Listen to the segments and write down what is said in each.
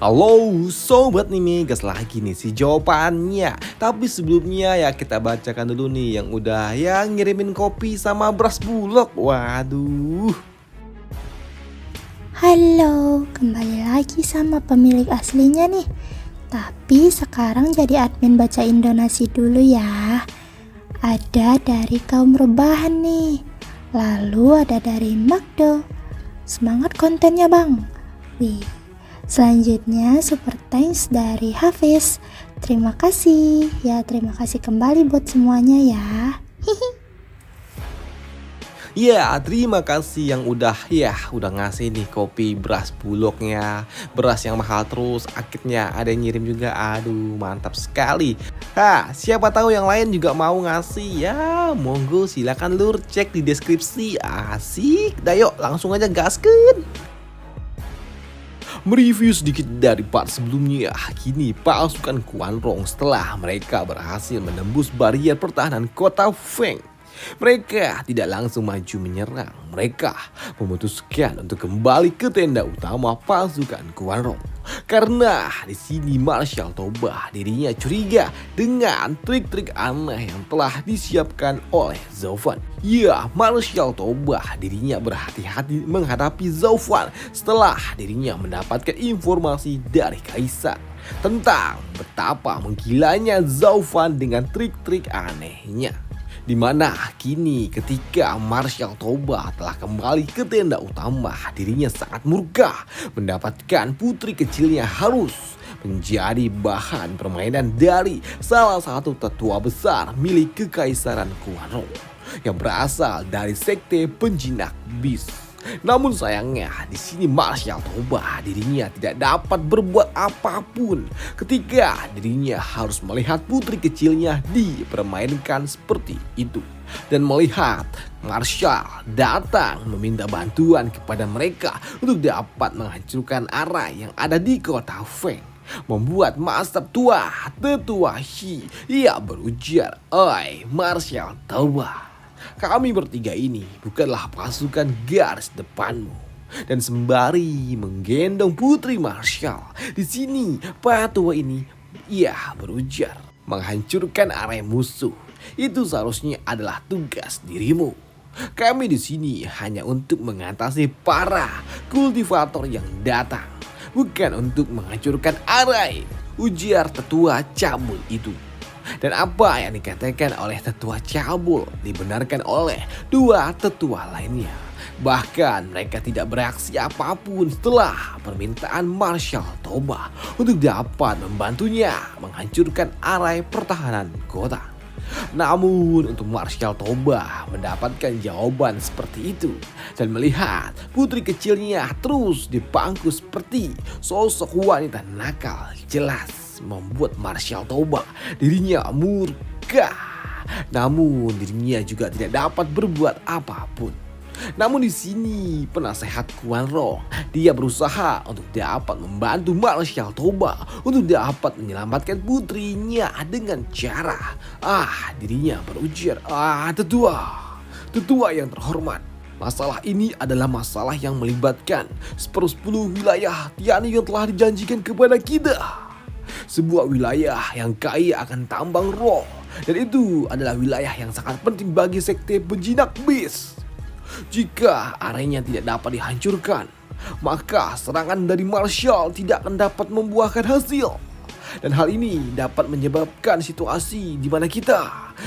Halo sobat nih, gas lagi nih si jawabannya. Tapi sebelumnya ya kita bacakan dulu nih yang udah yang ngirimin kopi sama beras bulog. Waduh. Halo, kembali lagi sama pemilik aslinya nih. Tapi sekarang jadi admin bacain donasi dulu ya. Ada dari kaum rebahan nih. Lalu ada dari Magdo. Semangat kontennya bang. Wih. Selanjutnya super thanks dari Hafiz. Terima kasih. Ya terima kasih kembali buat semuanya ya. Hihi. Ya, terima kasih yang udah ngasih nih kopi beras bulognya. Beras yang mahal terus, akhirnya ada yang ngirim juga. Aduh, mantap sekali. Siapa tahu yang lain juga mau ngasih ya. Monggo silakan lur cek di deskripsi. Asik. Dah yuk, langsung aja gaskeun. Mereview sedikit dari part sebelumnya, kini pasukan Quanrong setelah mereka berhasil menembus barrier pertahanan kota Feng. Mereka tidak langsung maju menyerang, mereka memutuskan untuk kembali ke tenda utama pasukan Quanrong. Karena di sini Marshal Toba dirinya curiga dengan trik-trik aneh yang telah disiapkan oleh Zaufan. Ya, Marshal Toba dirinya berhati-hati menghadapi Zaufan setelah dirinya mendapatkan informasi dari Kaisar tentang betapa menggilanya Zaufan dengan trik-trik anehnya. Di mana kini ketika Marshal Toba telah kembali ke tenda utama, dirinya sangat murka mendapatkan putri kecilnya harus menjadi bahan permainan dari salah satu tetua besar milik Kekaisaran Quanrong yang berasal dari sekte penjinak Beast. Namun sayangnya di sini Marshal Toba dirinya tidak dapat berbuat apapun ketika dirinya harus melihat putri kecilnya dipermainkan seperti itu. Dan melihat Marshal datang meminta bantuan kepada mereka untuk dapat menghancurkan arah yang ada di kota Feng, membuat Master Tetua Shi ia berujar, "Oi Marshal Toba, kami bertiga ini bukanlah pasukan garis depanmu." Dan sembari menggendong putri Marshal, di sini Tetua ini ia berujar, "Menghancurkan area musuh itu seharusnya adalah tugas dirimu. Kami di sini hanya untuk mengatasi para kultivator yang datang, bukan untuk menghancurkan area," ujar tetua cabul itu. Dan apa yang dikatakan oleh tetua cabul dibenarkan oleh dua tetua lainnya. Bahkan mereka tidak bereaksi apapun setelah permintaan Marshal Toba untuk dapat membantunya menghancurkan area pertahanan kota. Namun untuk Marshal Toba mendapatkan jawaban seperti itu dan melihat putri kecilnya terus dipangku seperti sosok wanita nakal, jelas membuat Marshal Toba dirinya murka. Namun dirinya juga tidak dapat berbuat apapun. Namun di sini penasehat Quanrong dia berusaha untuk dapat membantu Marshal Toba untuk dapat menyelamatkan putrinya dengan cara dirinya berujar, tetua yang terhormat, masalah ini adalah masalah yang melibatkan 1/10 wilayah Tianyu yang telah dijanjikan kepada kita. Sebuah wilayah yang kaya akan tambang roh, dan itu adalah wilayah yang sangat penting bagi sekte penjinak Beast. Jika areanya tidak dapat dihancurkan, maka serangan dari Marshal tidak akan dapat membuahkan hasil. Dan hal ini dapat menyebabkan situasi di mana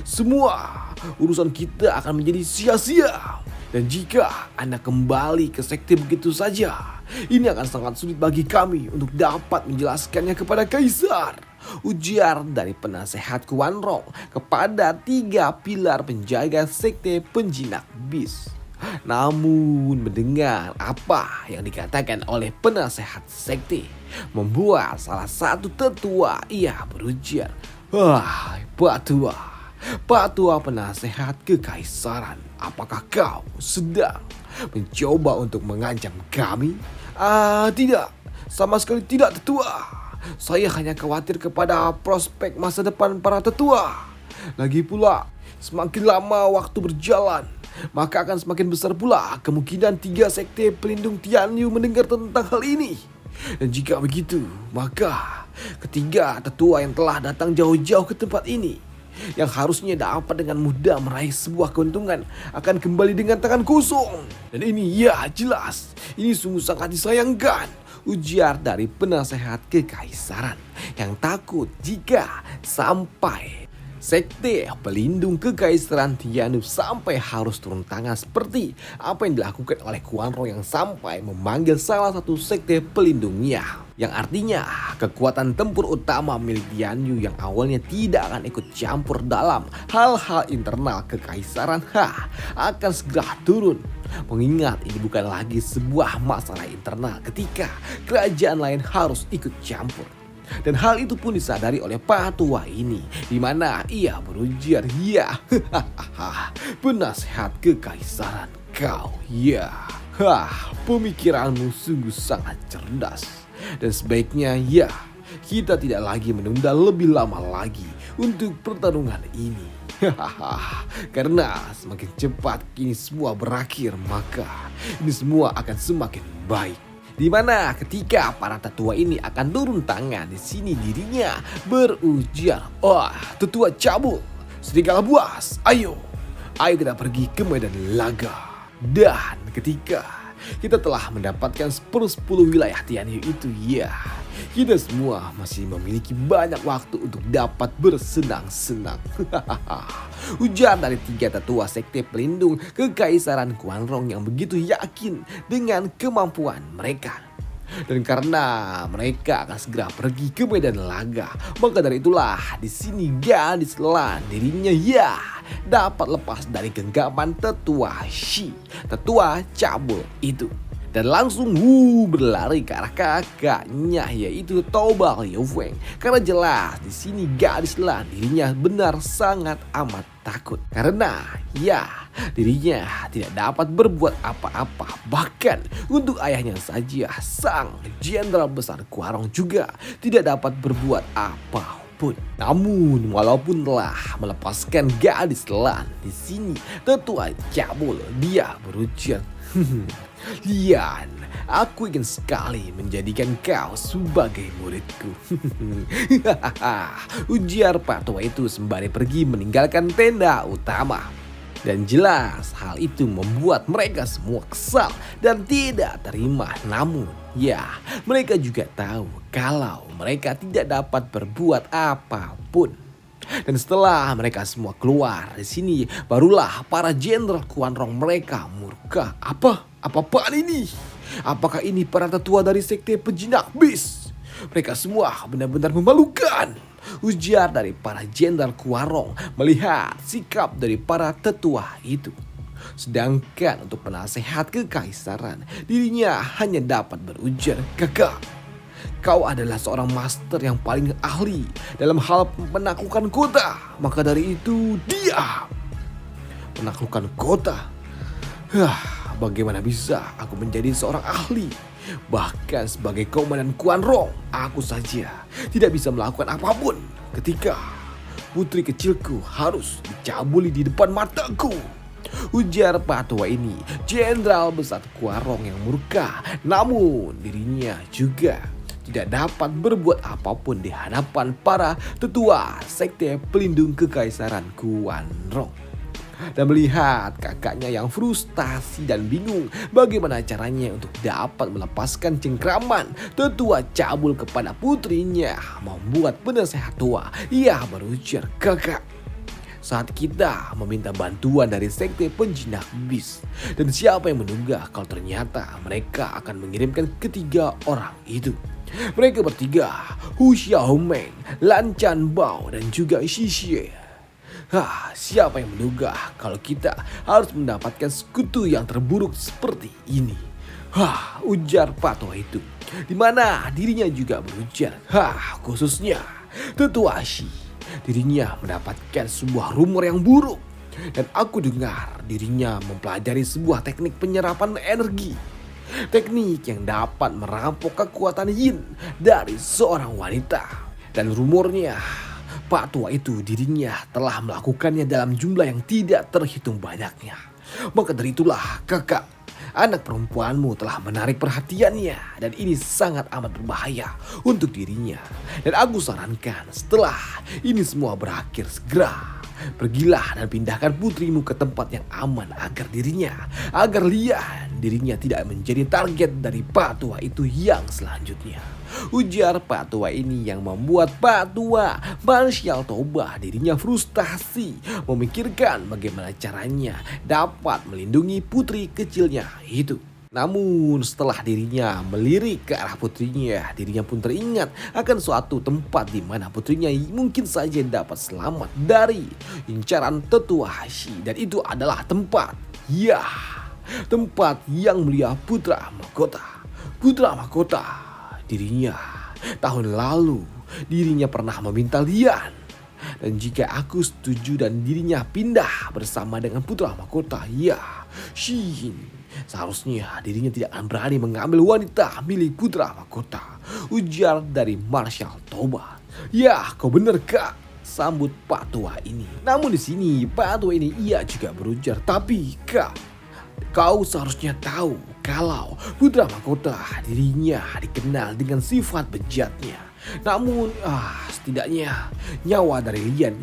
semua urusan kita akan menjadi sia-sia. Dan jika Anda kembali ke sekte begitu saja, ini akan sangat sulit bagi kami untuk dapat menjelaskannya kepada Kaisar, ujar dari penasehat Quanrong kepada 3 pilar penjaga sekte penjinak Beast. Namun mendengar apa yang dikatakan oleh penasehat sekte membuat salah satu tetua ia berujar, Tetua penasehat kekaisaran, apakah kau sedang mencoba untuk mengancam kami?" Tidak, sama sekali tidak tetua. Saya hanya khawatir kepada prospek masa depan para tetua. Lagi pula, semakin lama waktu berjalan, maka akan semakin besar pula kemungkinan 3 sekte pelindung Tianyu mendengar tentang hal ini. Dan jika begitu, maka ketiga tetua yang telah datang jauh-jauh ke tempat ini, yang harusnya dapat dengan mudah meraih sebuah keuntungan, akan kembali dengan tangan kosong. Dan ini ya jelas, ini sungguh sangat disayangkan, ujar dari penasehat kekaisaran yang takut jika sampai Sekte pelindung kekaisaran Tianyu sampai harus turun tangan seperti apa yang dilakukan oleh Quanrong yang sampai memanggil salah satu sekte pelindungnya. Yang artinya kekuatan tempur utama milik Tianyu yang awalnya tidak akan ikut campur dalam hal-hal internal kekaisaran akan segera turun. Mengingat ini bukan lagi sebuah masalah internal ketika kerajaan lain harus ikut campur. Dan hal itu pun disadari oleh Pak Tua ini, di mana ia berujar, ya, penasehat kekaisaran kau, ya, pemikiranmu sungguh sangat cerdas. Dan sebaiknya, ya, kita tidak lagi menunda lebih lama lagi untuk pertarungan ini. Karena semakin cepat ini semua berakhir, maka ini semua akan semakin baik. Di mana ketika para tetua ini akan turun tangan, di sini dirinya berujar, tetua cabul, serigala buas, ayo kita pergi ke medan laga. Dan ketika kita telah mendapatkan 10 wilayah Tianyu itu, ya, kita semua masih memiliki banyak waktu untuk dapat bersenang-senang. Ujar dari 3 tetua sekte pelindung kekaisaran Quanrong yang begitu yakin dengan kemampuan mereka. Dan karena mereka akan segera pergi ke medan laga, maka dari itulah di sini gadis Lan dirinya, ya, dapat lepas dari genggaman tetua Shi, tetua cabul itu. Dan langsung berlari ke arah kakaknya, yaitu Tobal Yofeng. Karena jelas di sini gadis Lan dirinya benar sangat amat takut. Karena ya, dirinya tidak dapat berbuat apa-apa. Bahkan untuk ayahnya saja, sang jenderal besar Quanrong juga tidak dapat berbuat apapun. Namun walaupun telah melepaskan gadis Lan, di sini tetua cabul dia berujar, Lian, aku ingin sekali menjadikan kau sebagai muridku. Ujar Pak Tua itu sembari pergi meninggalkan tenda utama. Dan jelas hal itu membuat mereka semua kesal dan tidak terima. Namun ya, mereka juga tahu kalau mereka tidak dapat berbuat apapun. Dan setelah mereka semua keluar di sini, barulah para jenderal Quanrong mereka murka. Apaan ini? Apakah ini para tetua dari sekte penjinak bis? Mereka semua benar-benar memalukan. Ujar dari para jenderal Quanrong melihat sikap dari para tetua itu. Sedangkan untuk penasehat kekaisaran, dirinya hanya dapat berujar, kakak, kau adalah seorang master yang paling ahli dalam hal menaklukkan kota. Maka dari itu dia menaklukkan kota. Bagaimana bisa aku menjadi seorang ahli? Bahkan sebagai komandan Quanrong, aku saja tidak bisa melakukan apapun ketika putri kecilku harus dicabuli di depan mataku. Ujar Pak Tua ini, jenderal besar Quanrong yang murka. Namun dirinya juga tidak dapat berbuat apapun di hadapan para tetua sekte pelindung kekaisaran Quanrong. Dan melihat kakaknya yang frustasi dan bingung bagaimana caranya untuk dapat melepaskan cengkraman tetua cabul kepada putrinya, membuat penasehat tua ia berujar, kakak, saat kita meminta bantuan dari sekte penjinak bis, dan siapa yang menduga kalau ternyata mereka akan mengirimkan ketiga orang itu. Mereka bertiga, Hu Xiaomeng, Lan Chanbao, dan juga Xi Xie. Siapa yang menduga kalau kita harus mendapatkan sekutu yang terburuk seperti ini? Ujar Pak Tua itu. Di mana dirinya juga berujar, khususnya tetua Shi. Dirinya mendapatkan sebuah rumor yang buruk. Dan aku dengar dirinya mempelajari sebuah teknik penyerapan energi. Teknik yang dapat merampok kekuatan yin dari seorang wanita. Dan rumornya Pak Tua itu dirinya telah melakukannya dalam jumlah yang tidak terhitung banyaknya. Maka dari itulah kakak, Anak perempuanmu telah menarik perhatiannya dan ini sangat amat berbahaya untuk dirinya. Dan aku sarankan setelah ini semua berakhir segera pergilah dan pindahkan putrimu ke tempat yang aman agar dirinya tidak menjadi target dari Pak Tua itu yang selanjutnya. Ujar Pak Tua ini yang membuat Pak Tua Marshal Tobah dirinya frustasi memikirkan bagaimana caranya dapat melindungi putri kecilnya itu. Namun setelah dirinya melirik ke arah putrinya, dirinya pun teringat akan suatu tempat di mana putrinya mungkin saja dapat selamat dari incaran tetua Hashi. Dan itu adalah tempat yang mulia Putra Mahkota. Putra Mahkota, dirinya tahun lalu dirinya pernah meminta Lian. Dan jika aku setuju dan dirinya pindah bersama dengan Putra Mahkota, Shin, seharusnya dirinya tidak akan berani mengambil wanita milik Putra Mahkota. Ujar dari Marshal Tobah. Ya, kau benar kak, sambut Pak Tua ini. Namun di sini Pak Tua ini juga berujar, tapi kak, kau seharusnya tahu kalau Putra Mahkota dirinya dikenal dengan sifat bejatnya. Namun setidaknya nyawa dari Lian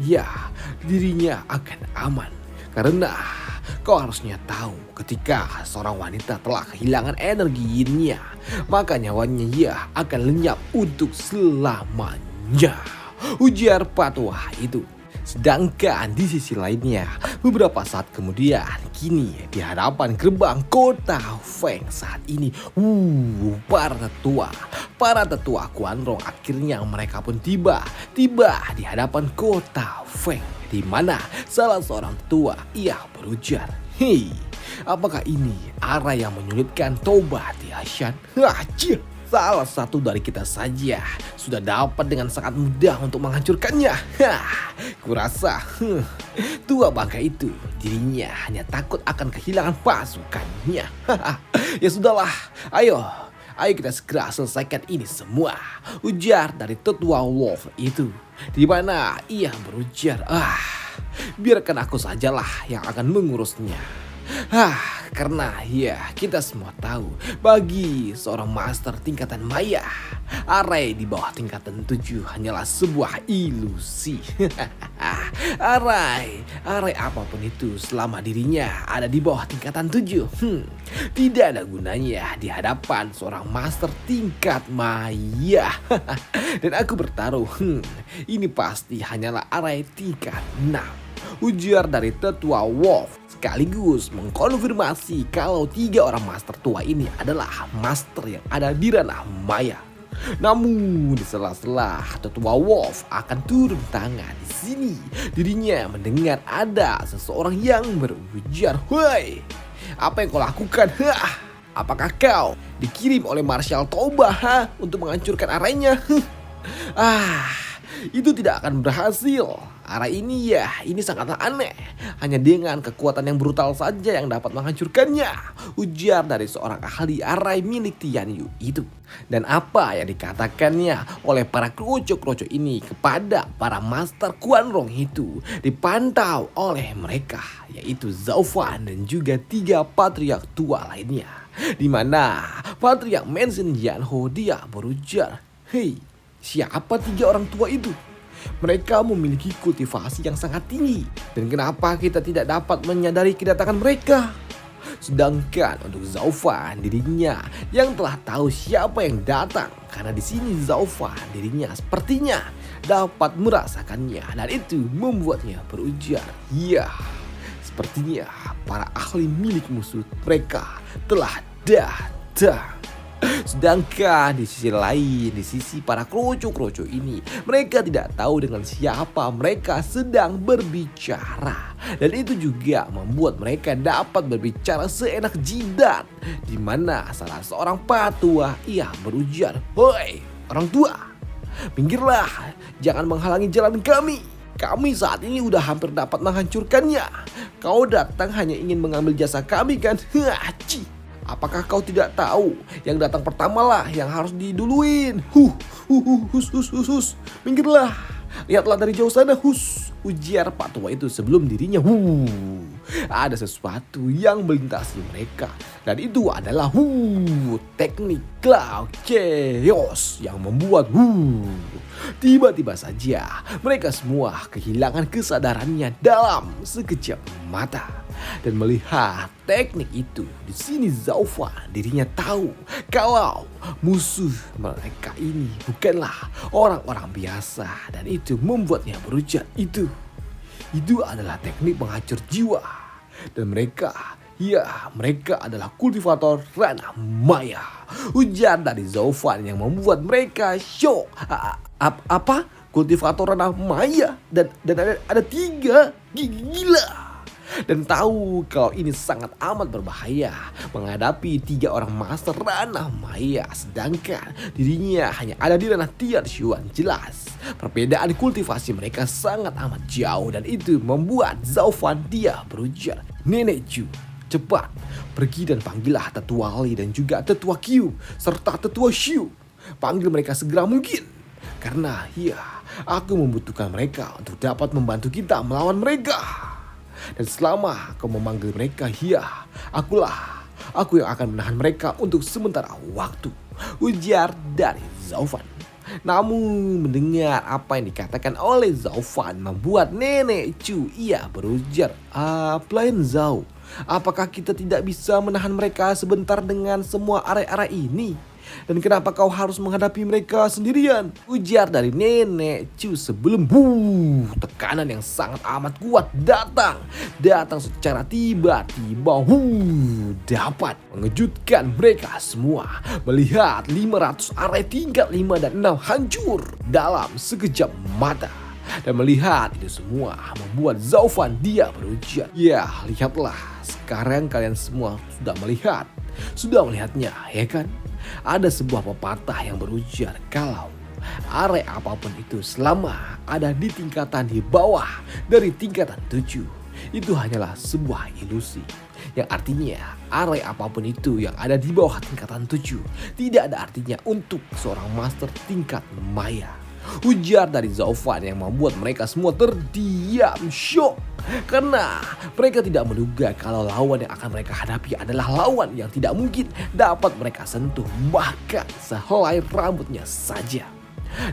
dirinya akan aman. Karena kau harusnya tahu ketika seorang wanita telah kehilangan energi yin-nya, maka nyawanya akan lenyap untuk selamanya. Ujar Pak Tua itu. Sedangkan di sisi lainnya, beberapa saat kemudian, kini di hadapan gerbang kota Feng saat ini, para tetua Quanrong akhirnya mereka pun tiba di hadapan kota Feng, di mana salah seorang tetua berujar, "Hei, apakah ini arah yang menyulitkan Tobah Tiashan? Salah satu dari kita saja sudah dapat dengan sangat mudah untuk menghancurkannya. Kurasa tua bangka itu dirinya hanya takut akan kehilangan pasukannya. Ya sudahlah, ayo kita segera selesaikan ini semua." Ujar dari tetua Wolf itu, di mana ia berujar, biarkan aku sajalah yang akan mengurusnya. Karena kita semua tahu bagi seorang master tingkatan maya, arai di bawah tingkatan 7 hanyalah sebuah ilusi. Arai apapun itu selama dirinya ada di bawah tingkatan 7, tidak ada gunanya di hadapan seorang master tingkat maya. Dan aku bertaruh, ini pasti hanyalah arai tingkat 6. Ujar dari tetua Wolf, sekaligus mengkonfirmasi kalau 3 orang master tua ini adalah master yang ada di ranah maya. Namun di sela-sela tetua Wolf akan turun tangan, di sini dirinya mendengar ada seseorang yang berujar, "Woi, apa yang kau lakukan? Apakah kau dikirim oleh Marshal Tobah untuk menghancurkan arainya?" Itu tidak akan berhasil. Arah ini ini sangatlah aneh. Hanya dengan kekuatan yang brutal saja yang dapat menghancurkannya. Ujar dari seorang ahli arai milik Tian Yu itu. Dan apa yang dikatakannya oleh para kroco-kroco ini kepada para master Quanrong itu dipantau oleh mereka, yaitu Zhao Fan dan juga 3 patriark tua lainnya. Di mana patriark Mensin Yanho dia berujar, "Hei, siapa 3 orang tua itu? Mereka memiliki kultivasi yang sangat tinggi. Dan kenapa kita tidak dapat menyadari kedatangan mereka?" Sedangkan untuk Zhao Fan dirinya yang telah tahu siapa yang datang, karena di sini Zhao Fan dirinya sepertinya dapat merasakannya, dan itu membuatnya berujar, sepertinya para ahli milik musuh mereka telah datang. Sedangkan di sisi lain, di sisi para kroco-kroco ini, mereka tidak tahu dengan siapa mereka sedang berbicara. Dan itu juga membuat mereka dapat berbicara seenak jidat. Di mana salah seorang patua berujar, "Hoi, orang tua, minggirlah, jangan menghalangi jalan kami. Kami saat ini udah hampir dapat menghancurkannya. Kau datang hanya ingin mengambil jasa kami kan? Apakah kau tidak tahu yang datang pertamalah yang harus diduluin? Minggirlah, lihatlah dari jauh sana, Ujar Pak Tua itu sebelum dirinya ada sesuatu yang melintasi mereka. Dan itu adalah teknik Cloud Chaos yang membuat tiba-tiba saja mereka semua kehilangan kesadarannya dalam sekejap mata. Dan melihat teknik itu, di sini Zaufan dirinya tahu kalau musuh mereka ini bukanlah orang-orang biasa, dan itu membuatnya berujar itu adalah teknik penghancur jiwa. Dan mereka adalah kultivator ranah maya. Ujar dari Zaufan yang membuat mereka shock. Apa? Kultivator ranah maya? Dan ada 3? Gila. Dan tahu kalau ini sangat amat berbahaya menghadapi 3 orang master ranah maya, sedangkan dirinya hanya ada di ranah tier Xuan. Jelas perbedaan kultivasi mereka sangat amat jauh, dan itu membuat Zaufan dia berujar, "Nenek Chu, cepat pergi dan panggillah Tetua Li dan juga Tetua Qiu serta Tetua Xiu. Panggil mereka segera mungkin, karena aku membutuhkan mereka untuk dapat membantu kita melawan mereka. Dan selama kau memanggil mereka, aku yang akan menahan mereka untuk sementara waktu," ujar dari Zaufan. Namun mendengar apa yang dikatakan oleh Zaufan membuat Nenek Chu berujar, "Pelayan Zhao, apakah kita tidak bisa menahan mereka sebentar dengan semua area-area ini? Dan kenapa kau harus menghadapi mereka sendirian?" ujar dari Nenek Chu sebelum tekanan yang sangat amat kuat datang secara tiba-tiba dapat mengejutkan mereka semua. Melihat 500 area tingkat 5 dan 6 hancur dalam sekejap mata. Dan melihat itu semua membuat Zaufan dia berujar, lihatlah, sekarang kalian semua sudah melihatnya, ya kan? Ada sebuah pepatah yang berujar kalau area apapun itu selama ada di tingkatan di bawah dari tingkatan 7, itu hanyalah sebuah ilusi. Yang artinya area apapun itu yang ada di bawah tingkatan 7 tidak ada artinya untuk seorang master tingkat maya. Ujar dari Zaufan yang membuat mereka semua terdiam syok. Karena mereka tidak menduga kalau lawan yang akan mereka hadapi adalah lawan yang tidak mungkin dapat mereka sentuh, bahkan sehelai rambutnya saja.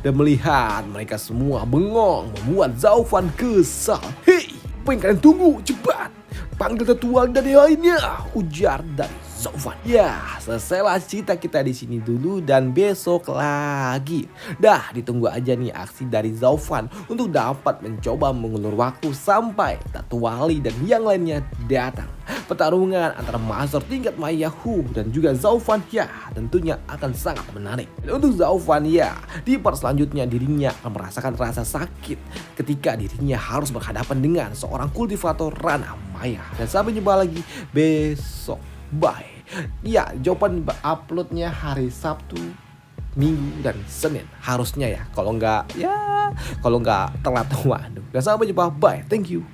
Dan melihat mereka semua bengong membuat Zaufan kesal. "Hei, apa yang kalian tunggu? Cepat panggil Tetua dan yang lainnya," ujar dari Zaufan. Selesailah cerita kita di sini dulu, dan besok lagi. Ditunggu aja nih aksi dari Zaufan untuk dapat mencoba mengulur waktu sampai Tetua Li dan yang lainnya datang. Pertarungan antara master tingkat maya dan juga Zaufan tentunya akan sangat menarik. Dan untuk Zaufan di part selanjutnya dirinya akan merasakan rasa sakit ketika dirinya harus berhadapan dengan seorang kultivator ranah maya. Dan sampai jumpa lagi besok. Bye. Jawaban uploadnya hari Sabtu, Minggu, dan Senin harusnya kalau nggak telat. Waduh. Dan sampai jumpa. Bye. Thank you.